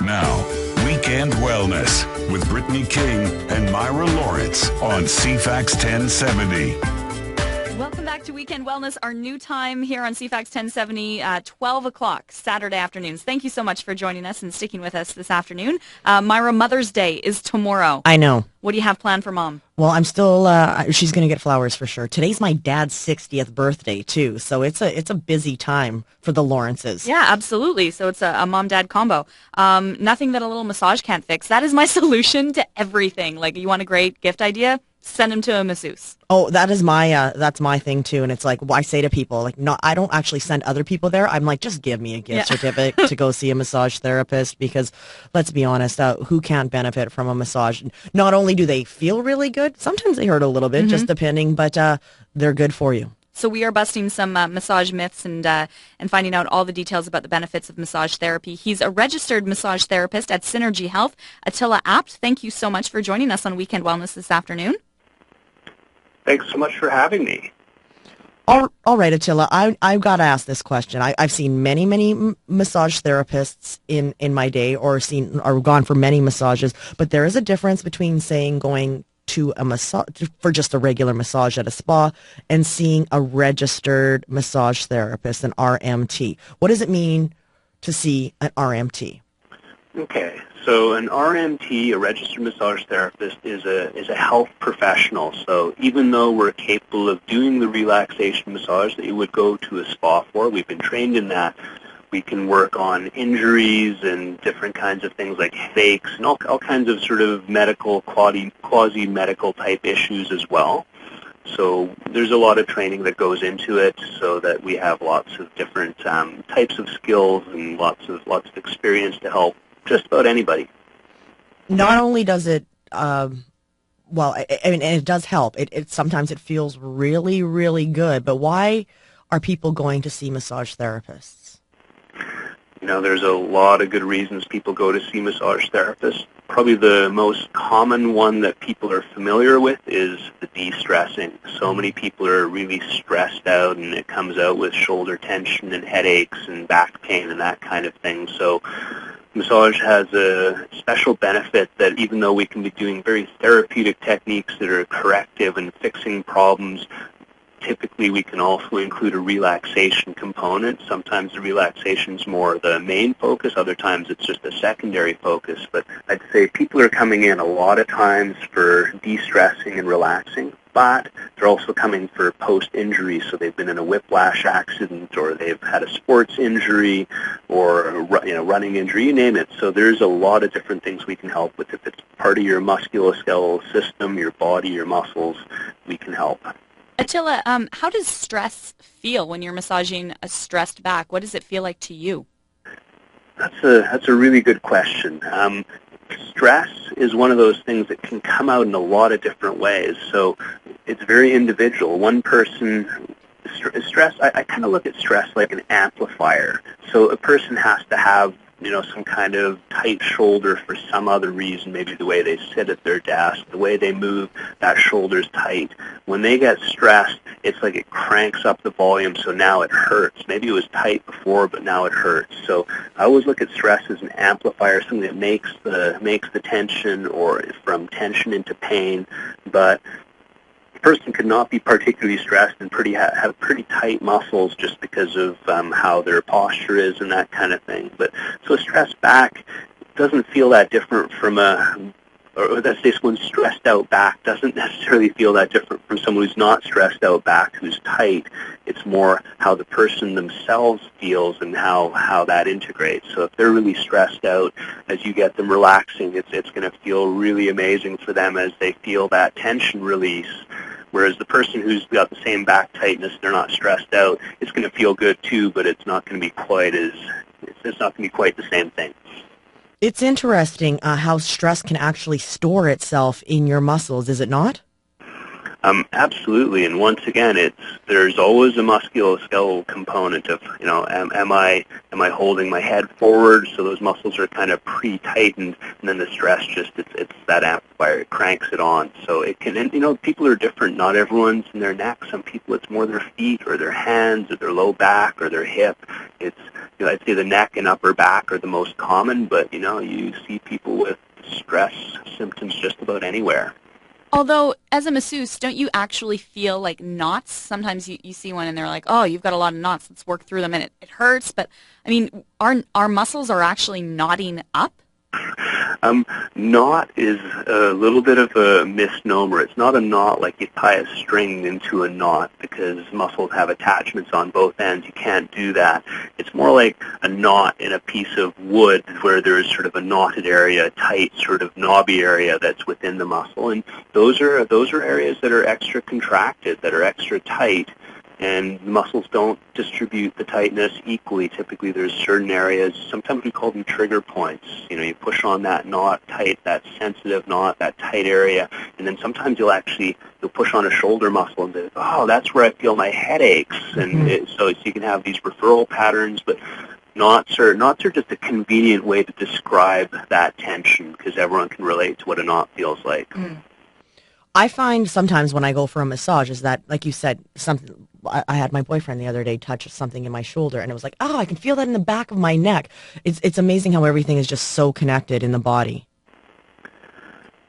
Now, Weekend Wellness with Brittany King and Myra Lawrence on CFAX 1070. Welcome back to Weekend Wellness, our new time here on CFAX 1070, 12 o'clock Saturday afternoons. Thank you so much for joining us and sticking with us this afternoon. Myra, Mother's Day is tomorrow. I know. What do you have planned for Mom? Well, I'm still, she's going to get flowers for sure. Today's my dad's 60th birthday, too, so it's a busy time for the Lawrences. Yeah, absolutely. So it's a mom-dad combo. Nothing that a little massage can't fix. That is my solution to everything. Like, you want a great gift idea? Send him to a masseuse. Oh, that's my thing too, and it's like I say to people, like, no, I don't actually send other people there. I'm like, just give me a gift certificate to go see a massage therapist, because let's be honest, who can't benefit from a massage? Not only do they feel really good, sometimes they hurt a little bit, just depending, but they're good for you. So we are busting some massage myths and finding out all the details about the benefits of massage therapy. He's a registered massage therapist at Synergy Health. Attila Apt, thank you so much for joining us on Weekend Wellness this afternoon. Thanks so much for having me. All right, Attila, I've got to ask this question. I've seen many massage therapists in my day, or gone for many massages, but there is a difference between saying going to a massage for just a regular massage at a spa and seeing a registered massage therapist, an RMT. What does it mean to see an RMT? Okay, so an RMT, a registered massage therapist, is a health professional. So even though we're capable of doing the relaxation massage that you would go to a spa for, we've been trained in that. We can work on injuries and different kinds of things like headaches and all kinds of sort of medical, quasi-medical type issues as well. So there's a lot of training that goes into it, so that we have lots of different types of skills and lots of experience to help just about anybody. Not only does it, and it does help. It sometimes it feels really, really good. But why are people going to see massage therapists? You know, there's a lot of good reasons people go to see massage therapists. Probably the most common one that people are familiar with is the de-stressing. So many people are really stressed out, and it comes out with shoulder tension and headaches and back pain and that kind of thing. So massage has a special benefit that even though we can be doing very therapeutic techniques that are corrective and fixing problems, typically we can also include a relaxation component. Sometimes the relaxation is more the main focus. Other times it's just a secondary focus. But I'd say people are coming in a lot of times for de-stressing and relaxing, but they're also coming for post-injury. So they've been in a whiplash accident, or they've had a sports injury, or running injury, you name it. So there's a lot of different things we can help with. If it's part of your musculoskeletal system, your body, your muscles, we can help. Attila, how does stress feel when you're massaging a stressed back? What does it feel like to you? That's a really good question. Stress is one of those things that can come out in a lot of different ways. So it's very individual. One person, stress, I kind of look at stress like an amplifier. So a person has to have some kind of tight shoulder for some other reason, maybe the way they sit at their desk, the way they move, that shoulder's tight. When they get stressed, it's like it cranks up the volume, so now it hurts. Maybe it was tight before, but now it hurts. So I always look at stress as an amplifier, something that makes the tension, or from tension into pain. But person could not be particularly stressed and have pretty tight muscles just because of how their posture is and that kind of thing. But so a stressed back doesn't feel that different from or let's say someone's stressed out back doesn't necessarily feel that different from someone who's not stressed out back, who's tight. It's more how the person themselves feels and how that integrates. So if they're really stressed out, as you get them relaxing, it's going to feel really amazing for them as they feel that tension release. Whereas the person who's got the same back tightness, they're not stressed out, it's going to feel good too, but it's not going to be quite the same thing. It's interesting how stress can actually store itself in your muscles, is it not? Absolutely, and once again, there's always a musculoskeletal component of, am I holding my head forward so those muscles are kind of pre-tightened, and then the stress it's that amplifier, it cranks it on. So it can, and people are different. Not everyone's in their neck. Some people it's more their feet or their hands or their low back or their hip. I'd say the neck and upper back are the most common, but you see people with stress symptoms just about anywhere. Although, as a masseuse, don't you actually feel like knots? Sometimes you see one and they're like, oh, you've got a lot of knots, let's work through them, and it hurts. But, I mean, our muscles are actually knotting up? Knot is a little bit of a misnomer. It's not a knot like you tie a string into a knot, because muscles have attachments on both ends. You can't do that. It's more like a knot in a piece of wood where there's sort of a knotted area, a tight sort of knobby area that's within the muscle. And those are areas that are extra contracted, that are extra tight. And the muscles don't distribute the tightness equally. Typically, there's certain areas, sometimes we call them trigger points. You push on that knot tight, that sensitive knot, that tight area, and then sometimes you'll push on a shoulder muscle and say, oh, that's where I feel my headaches. And so you can have these referral patterns, but knots are just a convenient way to describe that tension, because everyone can relate to what a knot feels like. I find sometimes when I go for a massage is that, like you said, I had my boyfriend the other day touch something in my shoulder, and it was like, oh, I can feel that in the back of my neck. It's amazing how everything is just so connected in the body.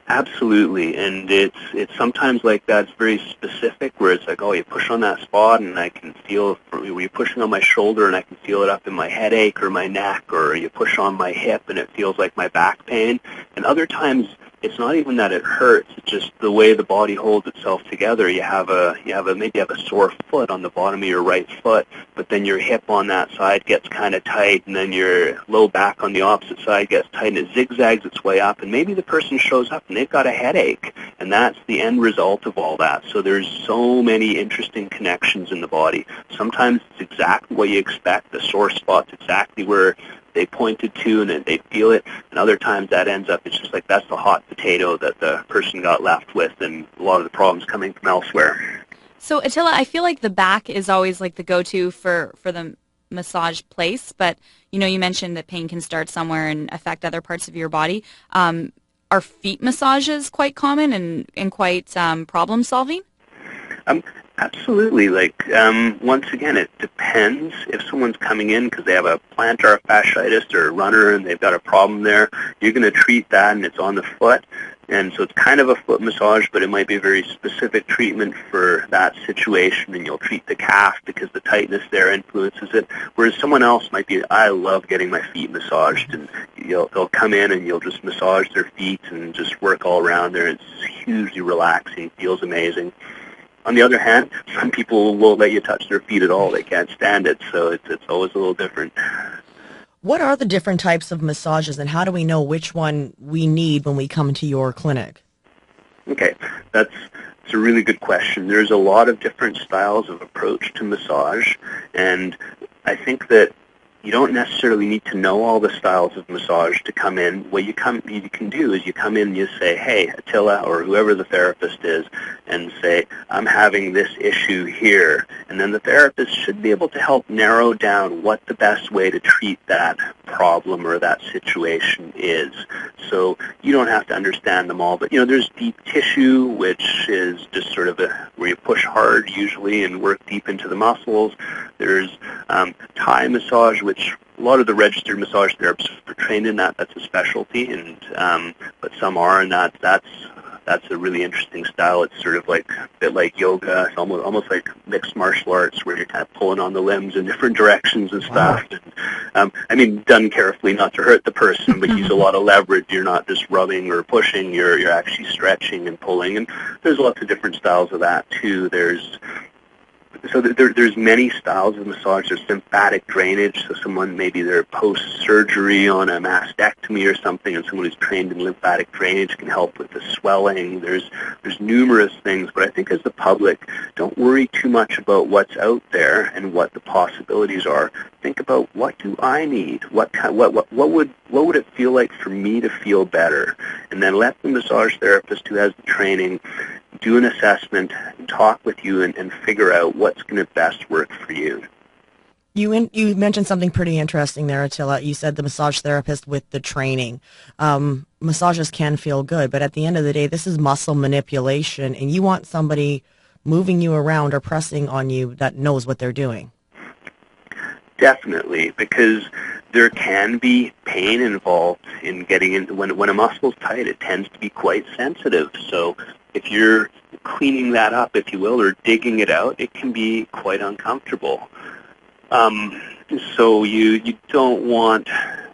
Absolutely, and it's sometimes like that's very specific, where it's like, oh, you push on that spot, and I can feel, you're pushing on my shoulder, and I can feel it up in my headache or my neck, or you push on my hip, and it feels like my back pain. And other times, it's not even that it hurts. It's just the way the body holds itself together. You have maybe a sore foot on the bottom of your right foot, but then your hip on that side gets kind of tight, and then your low back on the opposite side gets tight, and it zigzags its way up. And maybe the person shows up and they've got a headache, and that's the end result of all that. So there's so many interesting connections in the body. Sometimes it's exactly what you expect. The sore spot's exactly where they pointed to, and they feel it. And other times that ends up, it's just like that's the hot potato that the person got left with, and a lot of the problems coming from elsewhere. So, Attila, I feel like the back is always like the go-to for the massage place, but you mentioned that pain can start somewhere and affect other parts of your body. Are feet massages quite common and quite problem-solving? Absolutely. Once again, it depends. If someone's coming in because they have a plantar fasciitis or a runner and they've got a problem there, you're going to treat that, and it's on the foot. And so it's kind of a foot massage, but it might be a very specific treatment for that situation, and you'll treat the calf because the tightness there influences it. Whereas someone else might be, I love getting my feet massaged, and they'll come in and you'll just massage their feet and just work all around there. It's hugely relaxing, feels amazing. On the other hand, some people won't let you touch their feet at all. They can't stand it, so it's always a little different. What are the different types of massages, and how do we know which one we need when we come to your clinic? Okay, that's a really good question. There's a lot of different styles of approach to massage, and I think that you don't necessarily need to know all the styles of massage to come in. What you can do is you come in and you say, hey, Attila, or whoever the therapist is, and say, I'm having this issue here. And then the therapist should be able to help narrow down what the best way to treat that problem or that situation is. So you don't have to understand them all. But, there's deep tissue, which is just sort of where you push hard usually and work deep into the muscles. There's Thai massage, which a lot of the registered massage therapists are trained in that. That's a specialty, and but some are, and that's a really interesting style. It's sort of like a bit like yoga. It's almost like mixed martial arts, where you're kind of pulling on the limbs in different directions and stuff. Wow. And, done carefully, not to hurt the person, but use a lot of leverage. You're not just rubbing or pushing. You're actually stretching and pulling. And there's lots of different styles of that too. There's many styles of massage. There's lymphatic drainage, so someone, maybe they're post-surgery on a mastectomy or something, and someone who's trained in lymphatic drainage can help with the swelling. There's numerous things, but I think as the public, don't worry too much about what's out there and what the possibilities are. Think about, what do I need? What would it feel like for me to feel better? And then let the massage therapist who has the training do an assessment, talk with you, and figure out what's going to best work for you. You mentioned something pretty interesting there, Attila. You said the massage therapist with the training. Massages can feel good, but at the end of the day, this is muscle manipulation, and you want somebody moving you around or pressing on you that knows what they're doing. Definitely, because there can be pain involved in getting in. When a muscle's tight, it tends to be quite sensitive. So if you're cleaning that up, if you will, or digging it out, it can be quite uncomfortable. So you don't want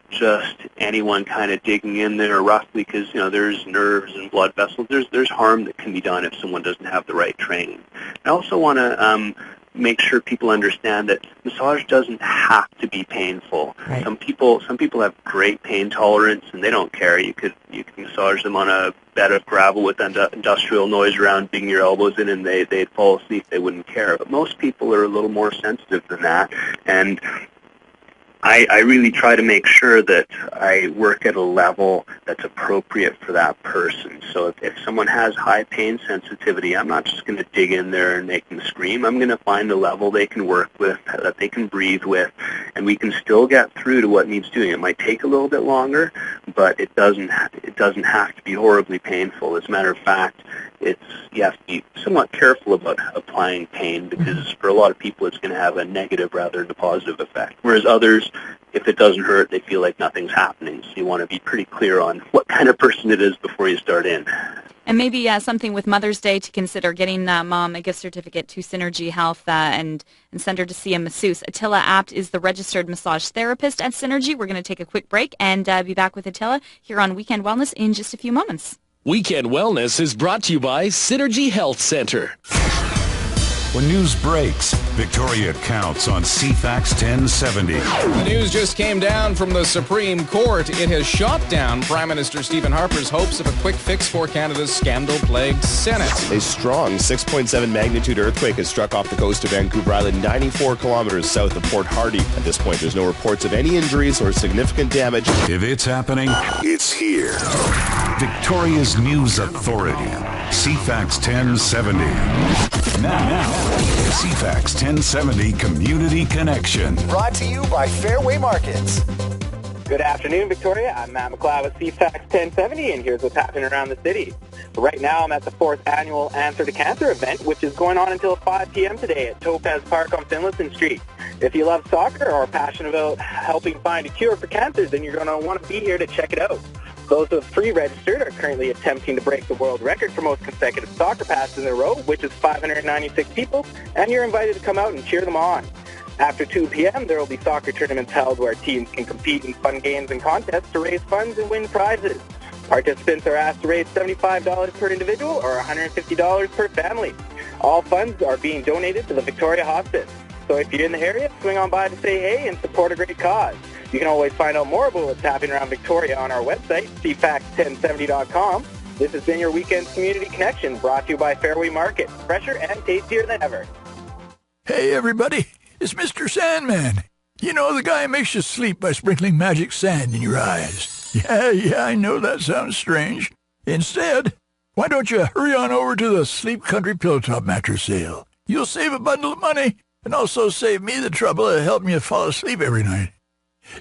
just anyone kind of digging in there roughly, because there's nerves and blood vessels. There's harm that can be done if someone doesn't have the right training. I also want to make sure people understand that massage doesn't have to be painful. Right. Some people have great pain tolerance and they don't care. You can massage them on a bed of gravel with industrial noise around, digging your elbows in, and they'd fall asleep. They wouldn't care. But most people are a little more sensitive than that, and I really try to make sure that I work at a level that's appropriate for that person. So if someone has high pain sensitivity, I'm not just going to dig in there and make them scream. I'm going to find a level they can work with, that they can breathe with, and we can still get through to what needs doing. It might take a little bit longer, but it doesn't have to be horribly painful. As a matter of fact, you have to be somewhat careful about applying pain, because for a lot of people it's going to have a negative rather than a positive effect. Whereas others, if it doesn't hurt, they feel like nothing's happening. So you want to be pretty clear on what kind of person it is before you start in. And maybe something with Mother's Day to consider, getting mom a gift certificate to Synergy Health and send her to see a masseuse. Attila Apt is the registered massage therapist at Synergy. We're going to take a quick break and be back with Attila here on Weekend Wellness in just a few moments. Weekend Wellness is brought to you by Synergy Health Center. When news breaks, Victoria counts on CFAX 1070. The news just came down from the Supreme Court. It has shot down Prime Minister Stephen Harper's hopes of a quick fix for Canada's scandal-plagued Senate. A strong 6.7 magnitude earthquake has struck off the coast of Vancouver Island, 94 kilometers south of Port Hardy. At this point, there's no reports of any injuries or significant damage. If it's happening, it's here. Victoria's News Authority, CFAX 1070. Now, CFAX 1070 Community Connection. Brought to you by Fairway Markets. Good afternoon, Victoria. I'm Matt McLeod with CFAX 1070, and here's what's happening around the city. Right now, I'm at the 4th Annual Answer to Cancer event, which is going on until 5 p.m. today at Topaz Park on Finlayson Street. If you love soccer or are passionate about helping find a cure for cancer, then you're going to want to be here to check it out. Those who have pre-registered are currently attempting to break the world record for most consecutive soccer passes in a row, which is 596 people, and you're invited to come out and cheer them on. After 2 p.m., there will be soccer tournaments held where teams can compete in fun games and contests to raise funds and win prizes. Participants are asked to raise $75 per individual or $150 per family. All funds are being donated to the Victoria Hospice. So if you're in the area, swing on by to say hey and support a great cause. You can always find out more about what's happening around Victoria on our website, cfax1070.com. This has been your Weekend's Community Connection, brought to you by Fairway Market. Fresher and tastier than ever. Hey, everybody. It's Mr. Sandman. You know, the guy who makes you sleep by sprinkling magic sand in your eyes. Yeah, I know that sounds strange. Instead, why don't you hurry on over to the Sleep Country Pillow Top Mattress sale? You'll save a bundle of money and also save me the trouble of helping you fall asleep every night.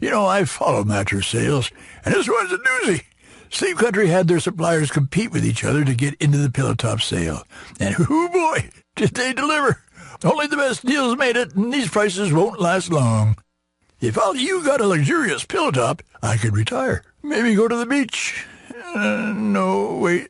You know, I follow mattress sales, and this one's a doozy. Sleep Country had their suppliers compete with each other to get into the pillow top sale. And, oh boy, did they deliver. Only the best deals made it, and these prices won't last long. If all you got a luxurious pillow top, I could retire. Maybe go to the beach. No, wait.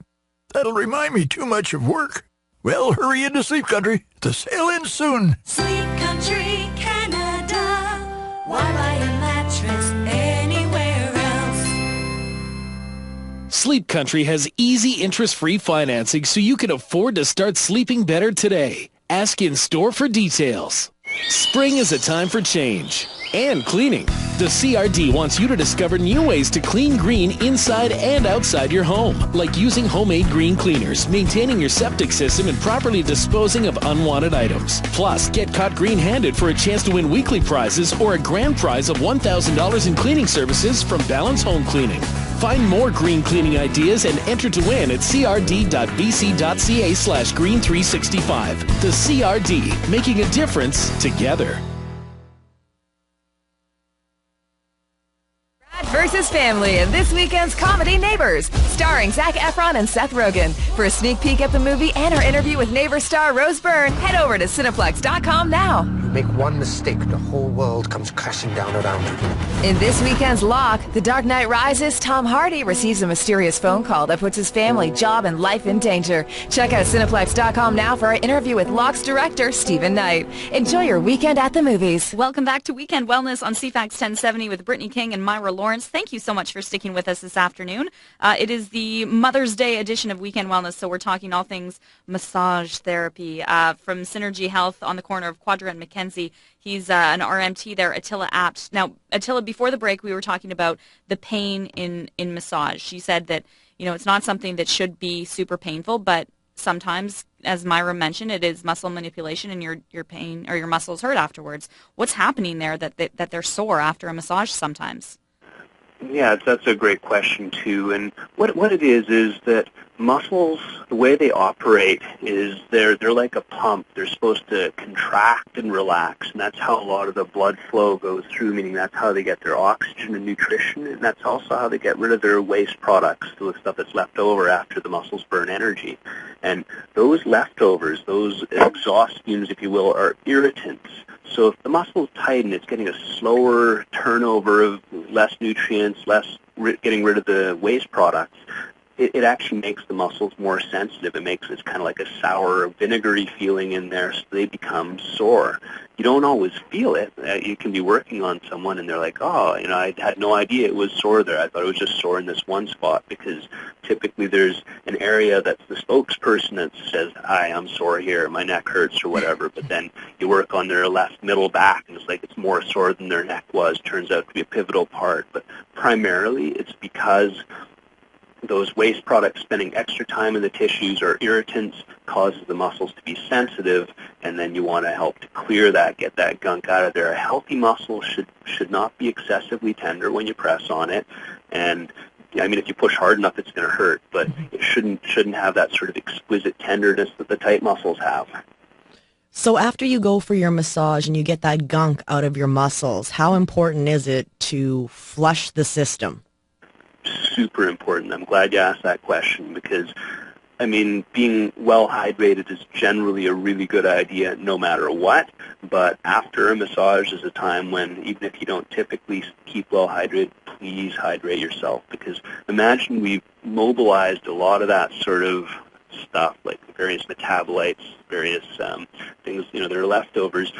That'll remind me too much of work. Well, hurry into Sleep Country. The sale ends soon. Sleep Country, Canada. Why buy a mattress anywhere else? Sleep Country has easy interest-free financing so you can afford to start sleeping better today. Ask in-store for details. Spring is a time for change and cleaning. The CRD wants you to discover new ways to clean green inside and outside your home, like using homemade green cleaners, maintaining your septic system, and properly disposing of unwanted items. Plus, get caught green-handed for a chance to win weekly prizes or a grand prize of $1,000 in cleaning services from Balance Home Cleaning. Find more green cleaning ideas and enter to win at crd.bc.ca/green365. The CRD, making a difference together. Versus Family in this weekend's comedy Neighbors, starring Zac Efron and Seth Rogen. For a sneak peek at the movie and our interview with Neighbors star Rose Byrne, head over to Cineplex.com now. Make one mistake, the whole world comes crashing down around you. In this weekend's Lock, The Dark Knight Rises, Tom Hardy receives a mysterious phone call that puts his family, job, and life in danger. Check out Cineplex.com now for our interview with Lock's director, Stephen Knight. Enjoy your weekend at the movies. Welcome back to Weekend Wellness on CFAX 1070 with Brittany King and Myra Lawrence. Thank you so much for sticking with us this afternoon. It is the Mother's Day edition of Weekend Wellness, so we're talking all things massage therapy from Synergy Health on the corner of Quadra and Mackenzie. He's an RMT there, Attila Apt. Now, Attila, before the break, we were talking about the pain in massage. She said that, it's not something that should be super painful, but sometimes, as Myra mentioned, it is muscle manipulation and your pain or your muscles hurt afterwards. What's happening there that they're sore after a massage sometimes? Yeah, that's a great question, too. And what it is that muscles, the way they operate is they're like a pump. They're supposed to contract and relax, and that's how a lot of the blood flow goes through, meaning that's how they get their oxygen and nutrition, and that's also how they get rid of their waste products, the stuff that's left over after the muscles burn energy. And those leftovers, those exhaust fumes, if you will, are irritants. So if the muscle is tight and it's getting a slower turnover of less nutrients, getting rid of the waste products, it actually makes the muscles more sensitive. It makes it kind of like a sour, vinegary feeling in there, so they become sore. You don't always feel it. You can be working on someone and they're like, oh, I had no idea it was sore there. I thought it was just sore in this one spot, because typically there's an area that's the spokesperson that says, hi, I'm sore here, my neck hurts or whatever, but then you work on their left middle back and it's like it's more sore than their neck was. Turns out to be a pivotal part, but primarily it's because those waste products spending extra time in the tissues or irritants causes the muscles to be sensitive, and then you want to help to clear that, get that gunk out of there. A healthy muscle should not be excessively tender when you press on it, and if you push hard enough, it's going to hurt, but it shouldn't have that sort of exquisite tenderness that the tight muscles have. So after you go for your massage and you get that gunk out of your muscles, how important is it to flush the system? Super important. I'm glad you asked that question, because being well hydrated is generally a really good idea no matter what, but after a massage is a time when, even if you don't typically keep well hydrated, please hydrate yourself, because imagine we've mobilized a lot of that sort of stuff, like various metabolites, various things, that are leftovers.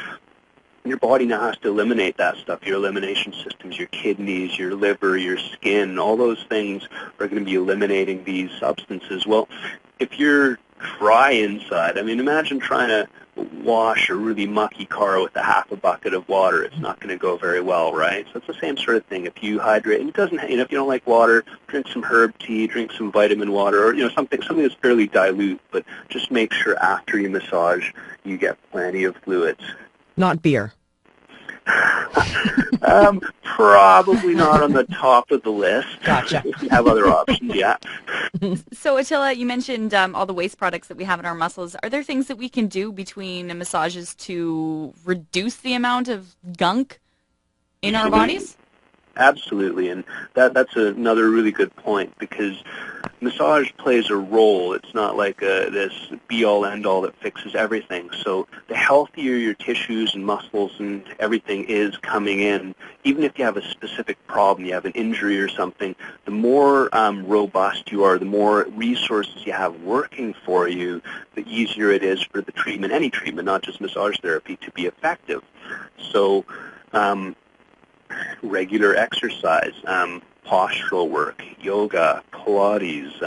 Your body now has to eliminate that stuff. Your elimination systems, your kidneys, your liver, your skin, all those things are going to be eliminating these substances. Well, if you're dry inside, imagine trying to wash a really mucky car with a half a bucket of water. It's not going to go very well, right? So it's the same sort of thing. If you hydrate, and it doesn't, if you don't like water, drink some herb tea, drink some vitamin water, or something that's fairly dilute. But just make sure after you massage, you get plenty of fluids. Not beer. Probably not on the top of the list. Gotcha. If we have other options, yeah. So, Attila, you mentioned all the waste products that we have in our muscles. Are there things that we can do between massages to reduce the amount of gunk in our bodies? Absolutely, and that's another really good point, because massage plays a role. It's not like this be-all, end-all that fixes everything. So the healthier your tissues and muscles and everything is coming in, even if you have a specific problem, you have an injury or something, the more robust you are, the more resources you have working for you, the easier it is for the treatment, any treatment, not just massage therapy, to be effective. So regular exercise, postural work, yoga, Pilates,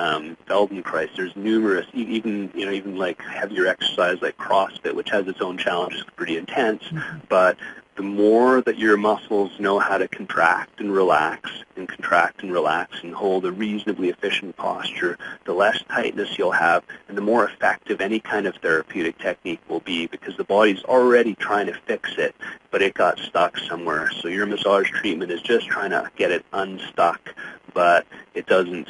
Feldenkrais. There's numerous, even like heavier exercise like CrossFit, which has its own challenges, pretty intense. But the more that your muscles know how to contract and relax and hold a reasonably efficient posture, the less tightness you'll have, and the more effective any kind of therapeutic technique will be, because the body's already trying to fix it, but it got stuck somewhere. So your massage treatment is just trying to get it unstuck, but it doesn't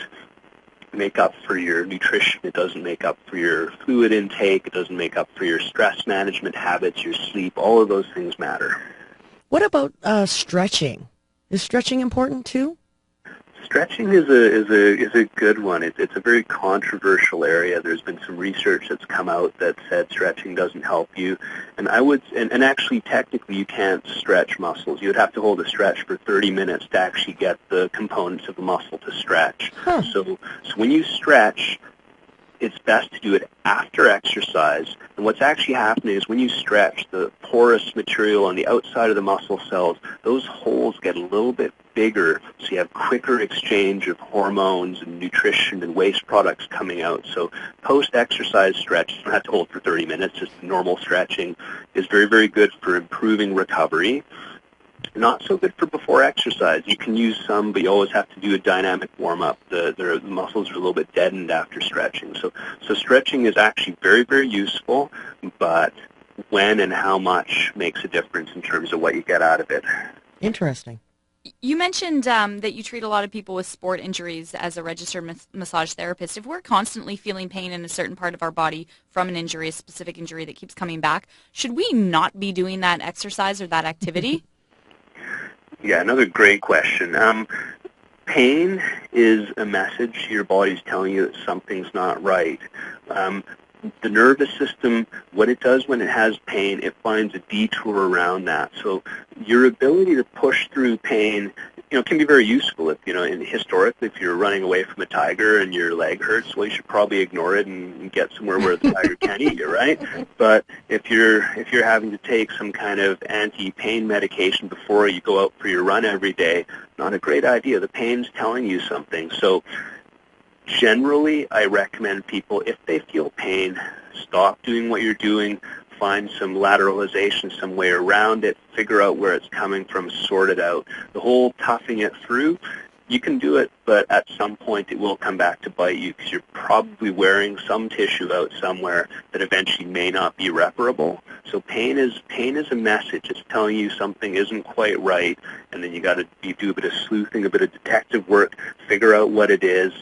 make up for your nutrition, it doesn't make up for your fluid intake, it doesn't make up for your stress management habits, your sleep. All of those things matter. What about stretching? Is stretching important too? Stretching is a good one. It's a very controversial area. There's been some research that's come out that said stretching doesn't help you, and and actually technically you can't stretch muscles. You would have to hold a stretch for 30 minutes to actually get the components of the muscle to stretch. So when you stretch, it's best to do it after exercise. And what's actually happening is when you stretch, the porous material on the outside of the muscle cells, those holes get a little bit bigger, so you have quicker exchange of hormones and nutrition and waste products coming out. So post-exercise stretch, you don't have to hold for 30 minutes, just normal stretching is very, very good for improving recovery. Not so good for before exercise. You can use some, but you always have to do a dynamic warm-up. The muscles are a little bit deadened after stretching. So stretching is actually very, very useful, but when and how much makes a difference in terms of what you get out of it. Interesting. You mentioned that you treat a lot of people with sport injuries as a registered massage therapist. If we're constantly feeling pain in a certain part of our body from an injury, a specific injury that keeps coming back, should we not be doing that exercise or that activity? Yeah, another great question. Pain is a message your body's telling you that something's not right. The nervous system, what it does when it has pain, it finds a detour around that. So your ability to push through pain, can be very useful. If historically, if you're running away from a tiger and your leg hurts, well, you should probably ignore it and get somewhere where the tiger can't eat you, right? But if you're having to take some kind of anti-pain medication before you go out for your run every day, not a great idea. The pain's telling you something. So generally, I recommend people, if they feel pain, stop doing what you're doing, find some lateralization, some way around it, figure out where it's coming from, sort it out. The whole toughing it through, you can do it, but at some point it will come back to bite you because you're probably wearing some tissue out somewhere that eventually may not be reparable. So pain is a message. It's telling you something isn't quite right, and then you do a bit of sleuthing, a bit of detective work, figure out what it is.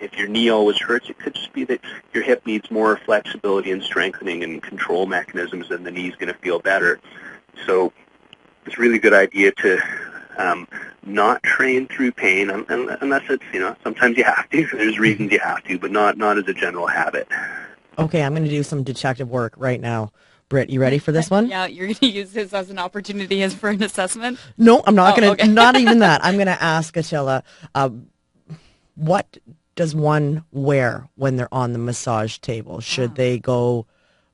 If your knee always hurts, it could just be that your hip needs more flexibility and strengthening and control mechanisms, and the knee's going to feel better. So it's a really good idea to not train through pain, unless it's, sometimes you have to. There's reasons you have to, but not as a general habit. Okay, I'm going to do some detective work right now. Britt, you ready for this one? Yeah, you're going to use this as an opportunity as for an assessment? No, I'm not going to, okay. Not even that. I'm going to ask Attila, what does one wear when they're on the massage table? Should they go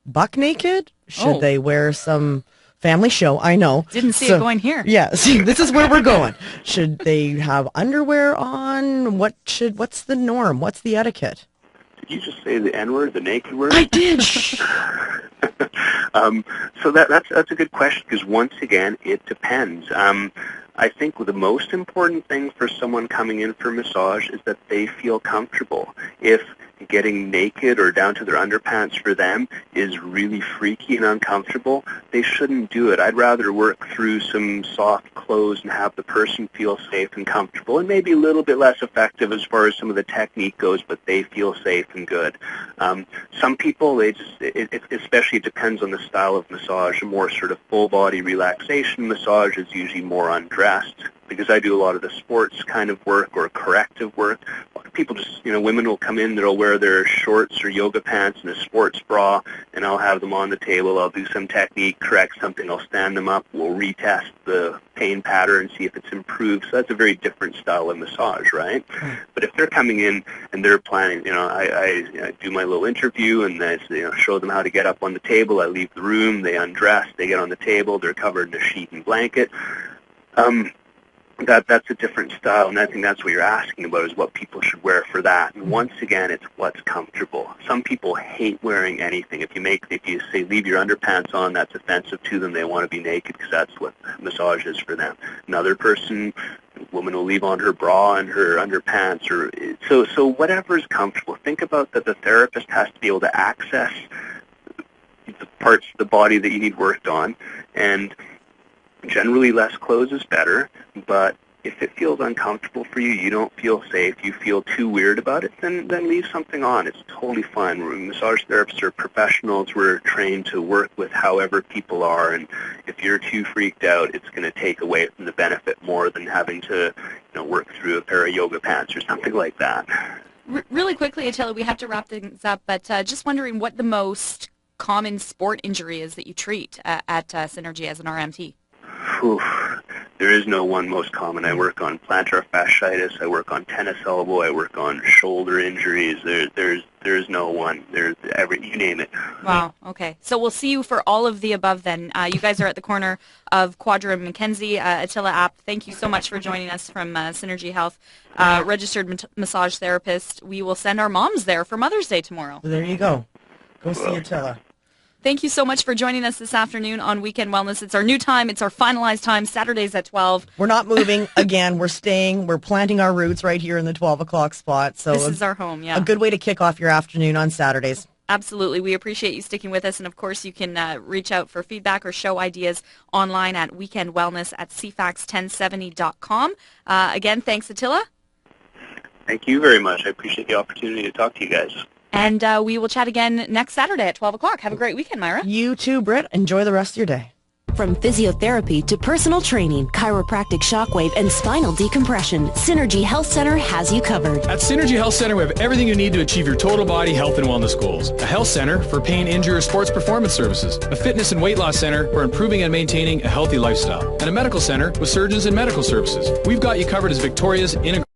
buck naked? Should they wear some family show? I know. Didn't see it going here. Yeah, see, this is where we're going. Should they have underwear on? What's the norm? What's the etiquette? Did you just say the N-word, the naked word? I did. So that's a good question because once again, it depends. I think the most important thing for someone coming in for massage is that they feel comfortable. If getting naked or down to their underpants for them is really freaky and uncomfortable, they shouldn't do it. I'd rather work through some soft clothes and have the person feel safe and comfortable, and maybe a little bit less effective as far as some of the technique goes, but they feel safe and good. Some people, especially it depends on the style of massage. A more sort of full-body relaxation massage is usually more undressed. Because I do a lot of the sports kind of work or corrective work, a lot of people just, women will come in, they'll wear their shorts or yoga pants and a sports bra, and I'll have them on the table. I'll do some technique, correct something, I'll stand them up, we'll retest the pain pattern, see if it's improved. So that's a very different style of massage, right? But if they're coming in and they're planning, I do my little interview and I show them how to get up on the table. I leave the room, they undress, they get on the table, they're covered in a sheet and blanket. That's a different style, and I think that's what you're asking about is what people should wear for that. And once again, it's what's comfortable. Some people hate wearing anything. If you say leave your underpants on, that's offensive to them. They want to be naked because that's what massage is for them. Another woman will leave on her bra and her underpants, so whatever is comfortable. Think about that the therapist has to be able to access the parts of the body that you need worked on, and generally less clothes is better, but If it feels uncomfortable for you, you don't feel safe, you feel too weird about it, then leave something on. It's totally fine. Massage therapists are professionals. We're trained to work with however people are, and if you're too freaked out, it's going to take away from the benefit more than having to work through a pair of yoga pants or something like that. Really quickly, Attila, we have to wrap things up, but just wondering what the most common sport injury is that you treat at Synergy as an RMT. Whew. There is no one most common. I work on plantar fasciitis. I work on tennis elbow. I work on shoulder injuries. There's no one. There's you name it. Wow. Okay. So we'll see you for all of the above then. You guys are at the corner of Quadra and Mackenzie. Attila Apt, thank you so much for joining us from Synergy Health. Registered massage therapist. We will send our moms there for Mother's Day tomorrow. There you go. Go see Attila. Thank you so much for joining us this afternoon on Weekend Wellness. It's our new time. It's our finalized time, Saturdays at 12. We're not moving. Again, we're staying. We're planting our roots right here in the 12 o'clock spot. So this is our home, yeah. A good way to kick off your afternoon on Saturdays. Absolutely. We appreciate you sticking with us. And, of course, you can reach out for feedback or show ideas online at weekendwellness@cfax1070.com. Again, thanks, Attila. Thank you very much. I appreciate the opportunity to talk to you guys. And we will chat again next Saturday at 12 o'clock. Have a great weekend, Myra. You too, Britt. Enjoy the rest of your day. From physiotherapy to personal training, chiropractic shockwave, and spinal decompression, Synergy Health Center has you covered. At Synergy Health Center, we have everything you need to achieve your total body health and wellness goals. A health center for pain, injury, or sports performance services. A fitness and weight loss center for improving and maintaining a healthy lifestyle. And a medical center with surgeons and medical services. We've got you covered as Victoria's integrated